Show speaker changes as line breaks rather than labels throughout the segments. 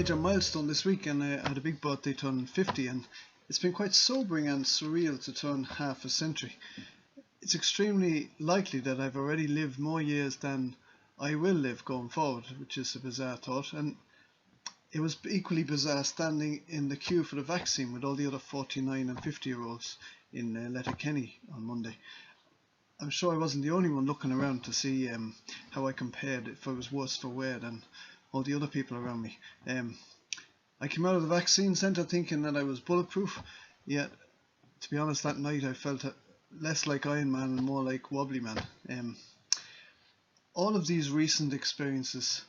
major milestone this week, and I had a big birthday, turning 50, and it's been quite sobering and surreal to turn half a century. It's extremely likely that I've already lived more years than I will live going forward, which is a bizarre thought, and it was equally bizarre standing in the queue for the vaccine with all the other 49 and 50-year-olds in Letterkenny on Monday. I'm sure I wasn't the only one looking around to see how I compared, if I was worse for wear than all the other people around me. I came out of the vaccine centre thinking that I was bulletproof, yet to be honest, that night I felt less like Iron Man and more like Wobbly Man. All of these recent experiences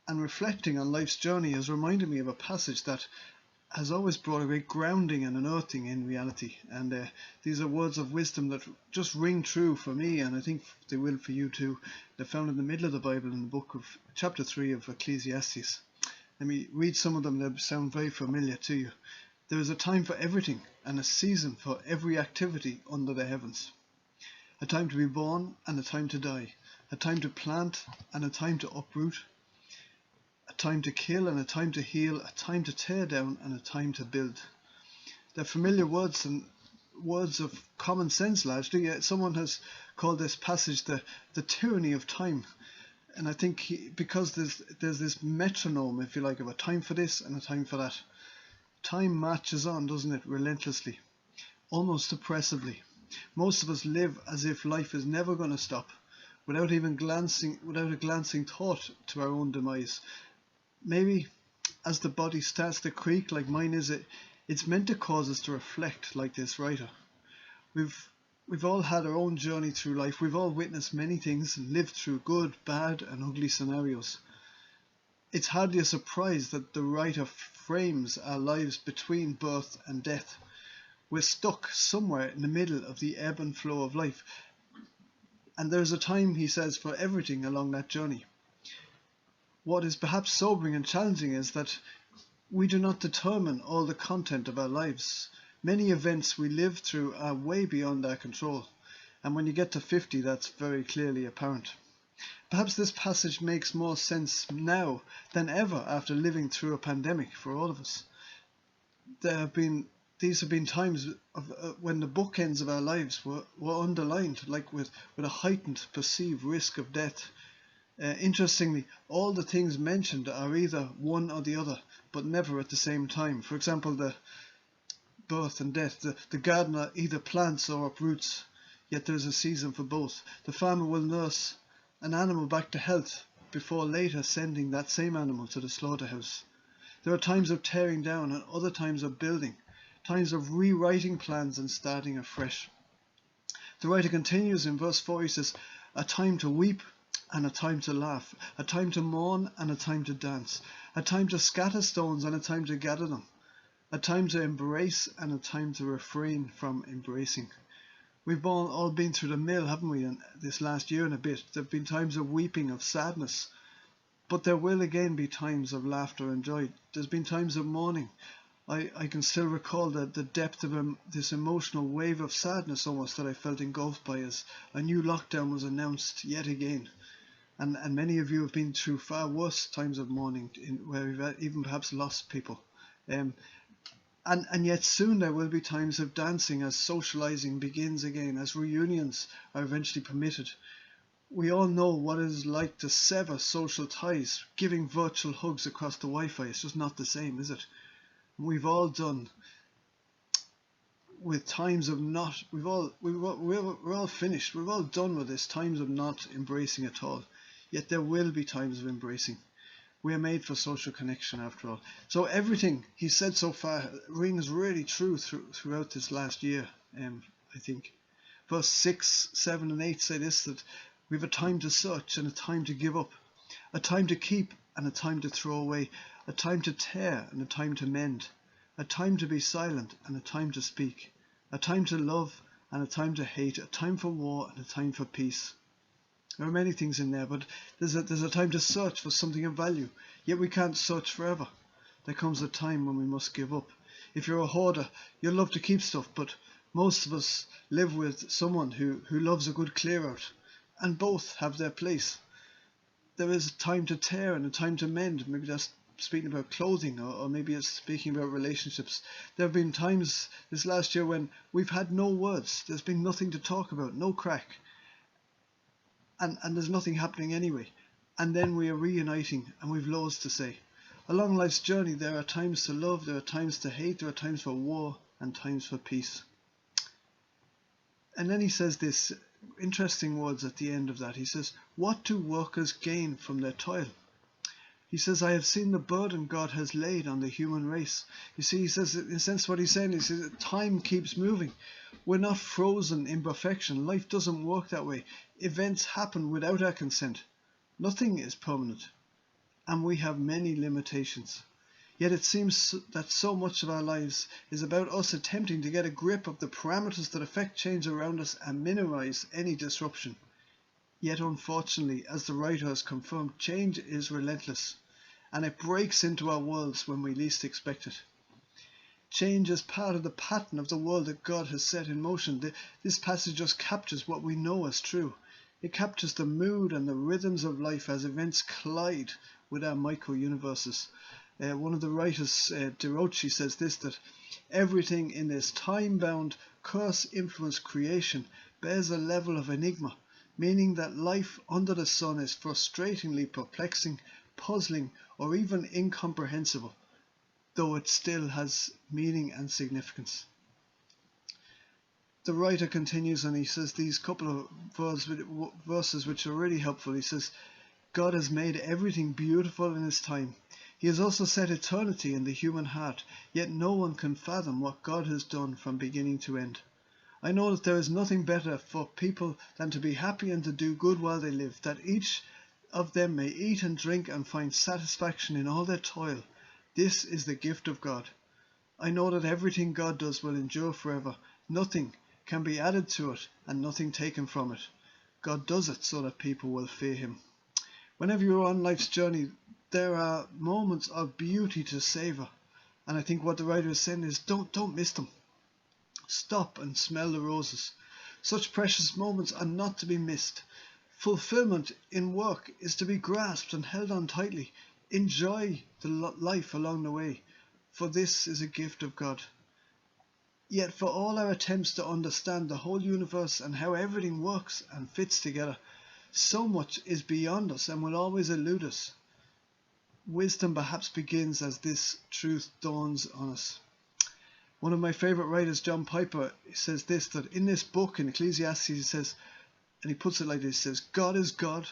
and reflecting on life's journey has reminded me of a passage that has always brought a great grounding and unearthing in reality, and these are words of wisdom that just ring true for me, and I think they will for you too. They're found in the middle of the Bible in the book of chapter 3 of Ecclesiastes. Let me read some of them. They sound very familiar to you. There is a time for everything and a season for every activity under the heavens. A time to be born and a time to die. A time to plant and a time to uproot. A time to kill and a time to heal. A time to tear down and a time to build. They're familiar words and words of common sense largely. Someone has called this passage the tyranny of time. And I think because there's this metronome, if you like, of a time for this and a time for that. Time marches on, doesn't it, relentlessly, almost oppressively. Most of us live as if life is never going to stop, without a glancing thought to our own demise. Maybe as the body starts to creak like mine is, it's meant to cause us to reflect like this writer. We've all had our own journey through life. We've all witnessed many things and lived through good, bad and ugly scenarios. It's hardly a surprise that the writer frames our lives between birth and death. We're stuck somewhere in the middle of the ebb and flow of life. And there's a time, he says, for everything along that journey. What is perhaps sobering and challenging is that we do not determine all the content of our lives. Many events we live through are way beyond our control, and when you get to 50, that's very clearly apparent. Perhaps this passage makes more sense now than ever after living through a pandemic for all of us. These have been times when the bookends of our lives were underlined, like with a heightened perceived risk of death. Interestingly, all the things mentioned are either one or the other, but never at the same time. For example, the birth and death. The gardener either plants or uproots, yet there is a season for both. The farmer will nurse an animal back to health before later sending that same animal to the slaughterhouse. There are times of tearing down and other times of building, times of rewriting plans and starting afresh. The writer continues in verse 4, he says, a time to weep and a time to laugh, a time to mourn and a time to dance, a time to scatter stones and a time to gather them, a time to embrace and a time to refrain from embracing. We've all been through the mill, haven't we, in this last year and a bit. There have been times of weeping, of sadness, but there will again be times of laughter and joy. There's been times of mourning. I can still recall the depth of this emotional wave of sadness almost that I felt engulfed by as a new lockdown was announced yet again. And many of you have been through far worse times of mourning, where we've even perhaps lost people. And yet soon there will be times of dancing as socializing begins again, as reunions are eventually permitted. We all know what it is like to sever social ties. Giving virtual hugs across the Wi-Fi is just not the same, is it? We've all done with times of not, we're all finished. We're all done with this, times of not embracing at all. Yet there will be times of embracing. We are made for social connection after all. So everything he said so far rings really true throughout this last year, I think. Verse 6, 7 and 8 say this, that we have a time to search and a time to give up, a time to keep and a time to throw away, a time to tear and a time to mend, a time to be silent and a time to speak, a time to love and a time to hate, a time for war and a time for peace. There are many things in there, but there's a time to search for something of value, yet we can't search forever. There comes a time when we must give up. If you're a hoarder, you'll love to keep stuff, but most of us live with someone who loves a good clear out, and both have their place. There is a time to tear and a time to mend. Maybe that's speaking about clothing, or maybe it's speaking about relationships. There have been times this last year when we've had no words. There's been nothing to talk about, no crack, and there's nothing happening anyway. And then we are reuniting and we've loads to say. Along life's journey, there are times to love, there are times to hate, there are times for war and times for peace. And then he says this interesting words at the end of that. He says, what do workers gain from their toil? He says, I have seen the burden God has laid on the human race. You see, he says, in a sense, what he's saying is that time keeps moving. We're not frozen in perfection. Life doesn't work that way. Events happen without our consent. Nothing is permanent. And we have many limitations. Yet it seems that so much of our lives is about us attempting to get a grip of the parameters that affect change around us and minimize any disruption. Yet unfortunately, as the writer has confirmed, change is relentless, and it breaks into our worlds when we least expect it. Change is part of the pattern of the world that God has set in motion. This passage just captures what we know as true. It captures the mood and the rhythms of life as events collide with our micro-universes. One of the writers, DeRoche, says this, that everything in this time-bound, curse-influenced creation bears a level of enigma, meaning that life under the sun is frustratingly perplexing, puzzling, or even incomprehensible, though it still has meaning and significance. The writer continues and he says these couple of verses which are really helpful. He says, God has made everything beautiful in his time. He has also set eternity in the human heart, yet no one can fathom what God has done from beginning to end. I know that there is nothing better for people than to be happy and to do good while they live, that each of them may eat and drink and find satisfaction in all their toil. This is the gift of God. I know that everything God does will endure forever. Nothing can be added to it and nothing taken from it. God does it so that people will fear him. Whenever you're on life's journey, there are moments of beauty to savor. And I think what the writer is saying is don't miss them. Stop and smell the roses. Such precious moments are not to be missed. Fulfillment in work is to be grasped and held on tightly. Enjoy the life along the way, for this is a gift of God. Yet for all our attempts to understand the whole universe and how everything works and fits together, so much is beyond us and will always elude us. Wisdom perhaps begins as this truth dawns on us. One of my favourite writers, John Piper, says this, that in this book, in Ecclesiastes, he says, and he puts it like this, he says, God is God,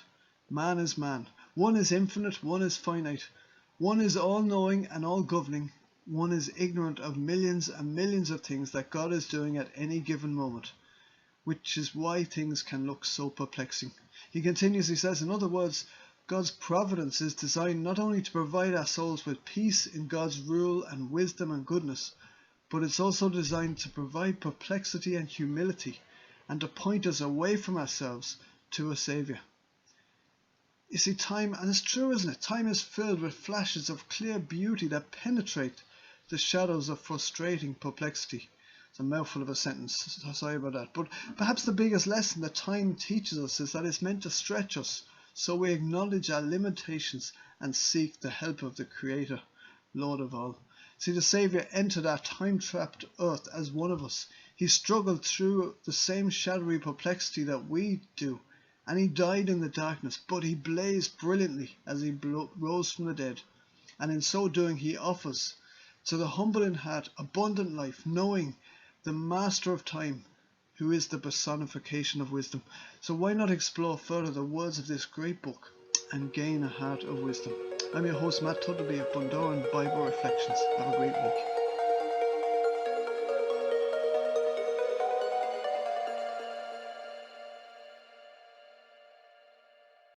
man is man. One is infinite, one is finite. One is all-knowing and all-governing. One is ignorant of millions and millions of things that God is doing at any given moment, which is why things can look so perplexing. He continues, he says, in other words, God's providence is designed not only to provide our souls with peace in God's rule and wisdom and goodness, but it's also designed to provide perplexity and humility and to point us away from ourselves to a Saviour. You see, time, and it's true, isn't it? Time is filled with flashes of clear beauty that penetrate the shadows of frustrating perplexity. It's a mouthful of a sentence, sorry about that. But perhaps the biggest lesson that time teaches us is that it's meant to stretch us, so we acknowledge our limitations and seek the help of the Creator, Lord of all. See, the Saviour entered our time-trapped earth as one of us. He struggled through the same shadowy perplexity that we do, and he died in the darkness, but he blazed brilliantly as he rose from the dead. And in so doing, he offers to the humble in heart abundant life, knowing the Master of time, who is the personification of wisdom. So why not explore further the words of this great book and gain a heart of wisdom? I'm your host, Matt Tuttleby of Bundoran Bible Reflections. Have a great week.